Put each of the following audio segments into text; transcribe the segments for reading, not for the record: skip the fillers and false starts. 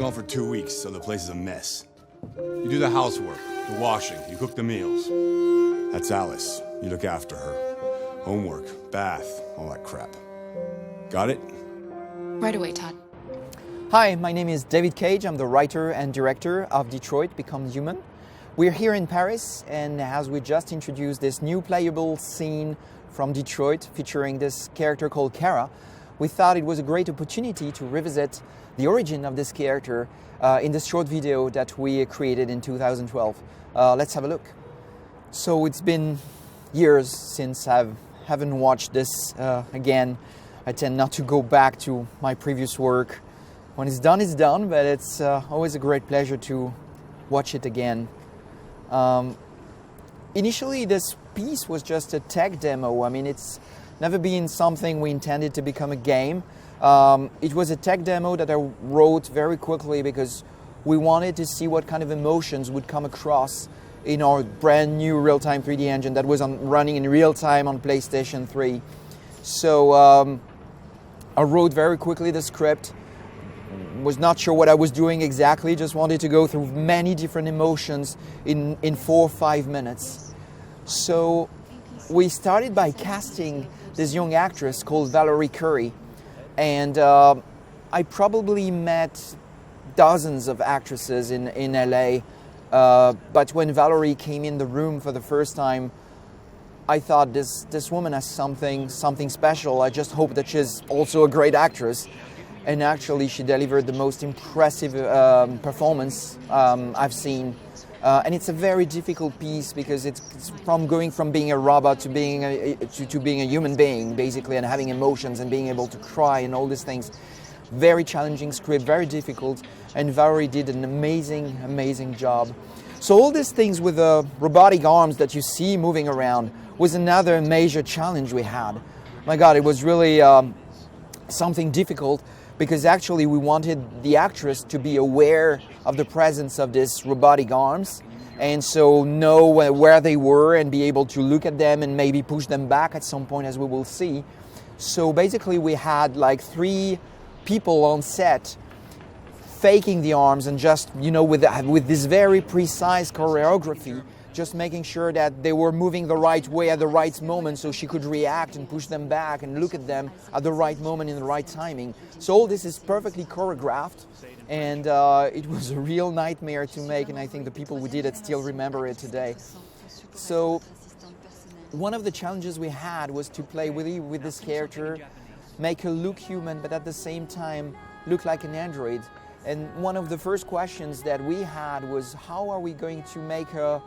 gone for 2 weeks, so the place is a mess. You do the housework, the washing, you cook the meals. That's Alice. You look after her. Homework, bath, all that crap. Got it? Right away, Todd. Hi, my name is David Cage. I'm the writer and director of Detroit Become Human. We're here in Paris, and as we just introduced this new playable scene from Detroit featuring this character called Kara, we thought it was a great opportunity to revisit the origin of this character in this short video that we created in 2012. Let's have a look. So it's been years since I haven't watched this again. I tend not to go back to my previous work. When it's done, but it's always a great pleasure to watch it again. Initially, this piece was just a tech demo. I mean, it's never been something we intended to become a game. It was a tech demo that I wrote very quickly because we wanted to see what kind of emotions would come across in our brand new real-time 3D engine that was running in real time on PlayStation 3. So I wrote very quickly the script. Was not sure what I was doing exactly, just wanted to go through many different emotions in 4 or 5 minutes. So we started by casting this young actress called Valerie Curry, and I probably met dozens of actresses in LA, but when Valerie came in the room for the first time, I thought this woman has something special. I just hope that she's also a great actress. And actually, she delivered the most impressive performance I've seen. And it's a very difficult piece because it's from going from being a robot to being a human being, basically, and having emotions and being able to cry and all these things. Very challenging script, very difficult. And Valerie did an amazing job. So all these things with the robotic arms that you see moving around was another major challenge we had. My God, it was really something difficult, because actually we wanted the actress to be aware of the presence of these robotic arms, and so know where they were and be able to look at them and maybe push them back at some point, as we will see. So basically we had like 3 people on set faking the arms and just, you know, with this very precise choreography, just making sure that they were moving the right way at the right moment so she could react and push them back and look at them at the right moment in the right timing. So all this is perfectly choreographed, and it was a real nightmare to make, and I think the people who did it still remember it today. So one of the challenges we had was to play with this character, make her look human, but at the same time look like an android. And one of the first questions that we had was, how are we going to make her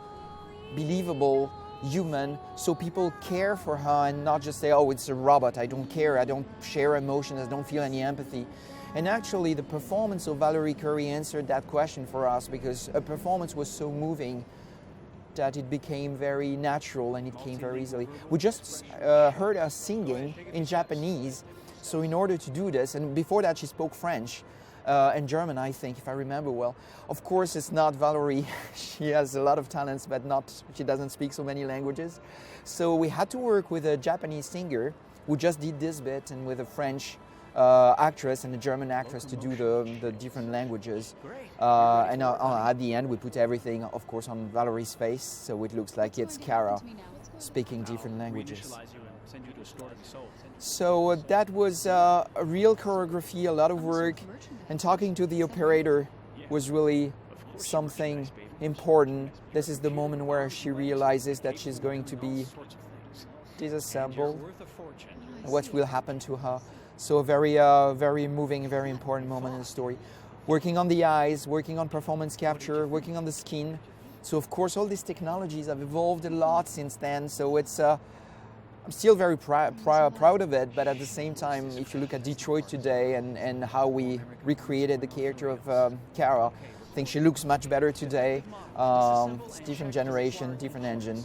believable, human, so people care for her and not just say, oh, it's a robot, I don't care, I don't share emotions, I don't feel any empathy. And actually the performance of Valerie Curry answered that question for us, because her performance was so moving that it became very natural and it came very easily. We just heard her singing in Japanese, so in order to do this, and before that she spoke French, and German, I think, if I remember well. Of course, it's not Valerie. She has a lot of talents, but she doesn't speak so many languages. So we had to work with a Japanese singer who just did this bit, and with a French actress and a German actress to do the different languages. And at the end, we put everything, of course, on Valerie's face, so it looks like it's Kara speaking different languages. So that was a real choreography, a lot of work, and talking to the operator was really something important. This is the moment where she realizes that she's going to be disassembled, what will happen to her. So a very moving, very important moment in the story. Working on the eyes, working on performance capture, working on the skin. So of course all these technologies have evolved a lot since then, so it's I'm still very proud of it, but at the same time, if you look at Detroit today and how we recreated the character of Kara, I think she looks much better today. It's a different generation, different engine.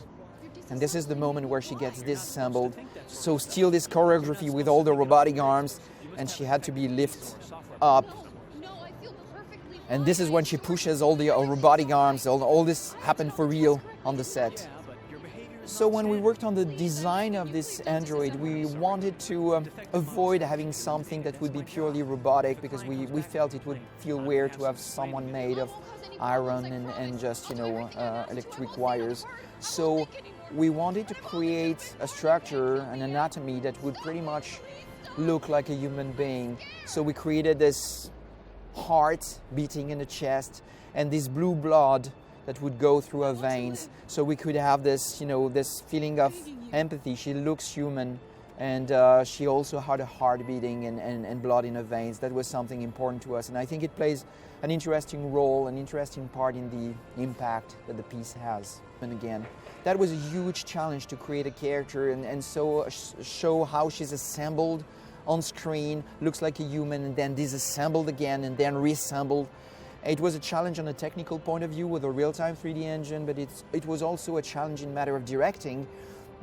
And this is the moment where she gets disassembled. So still this choreography with all the robotic arms, and she had to be lifted up. And this is when she pushes all the robotic arms. All this happened for real on the set. So when we worked on the design of this android, we wanted to avoid having something that would be purely robotic, because we felt it would feel weird to have someone made of iron and just, electric wires. So we wanted to create a structure, an anatomy that would pretty much look like a human being. So we created this heart beating in the chest and this blue blood that would go through her veins, so we could have this, this feeling of empathy. She looks human, and she also had a heart beating and blood in her veins. That was something important to us, and I think it plays an interesting role, an interesting part in the impact that the piece has. And again, that was a huge challenge to create a character and so show how she's assembled on screen, looks like a human, and then disassembled again and then reassembled. It was a challenge on a technical point of view with a real-time 3D engine, but it was also a challenge in matter of directing,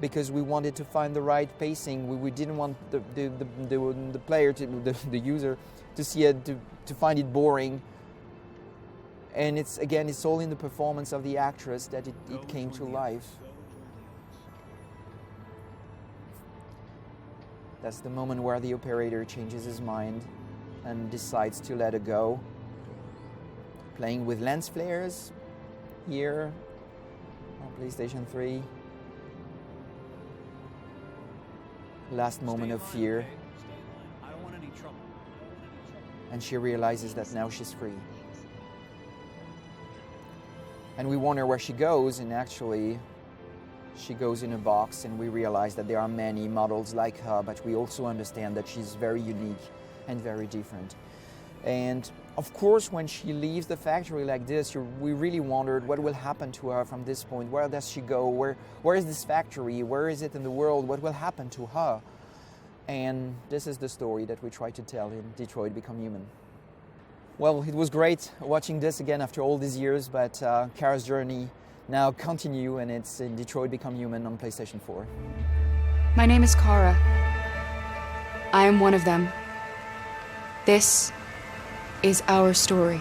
because we wanted to find the right pacing. We didn't want the player, the user, to see it, to find it boring. And it's all in the performance of the actress that it came to life. That's the moment where the operator changes his mind and decides to let her go. Playing with lens flares here on PlayStation 3. Last moment of fear. And she realizes that now she's free. And we wonder where she goes, and actually she goes in a box, and we realize that there are many models like her, but we also understand that she's very unique and very different. And of course, when she leaves the factory like this, we really wondered what will happen to her from this point. Where does she go? Where is this factory? Where is it in the world? What will happen to her? And this is the story that we try to tell in Detroit Become Human. Well, it was great watching this again after all these years, but Kara's journey now continue, and it's in Detroit Become Human on PlayStation 4. My name is Kara. I am one of them. This is our story.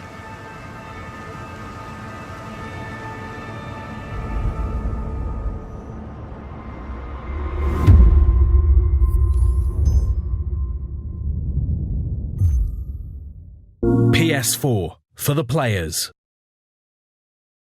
PS4 for the players.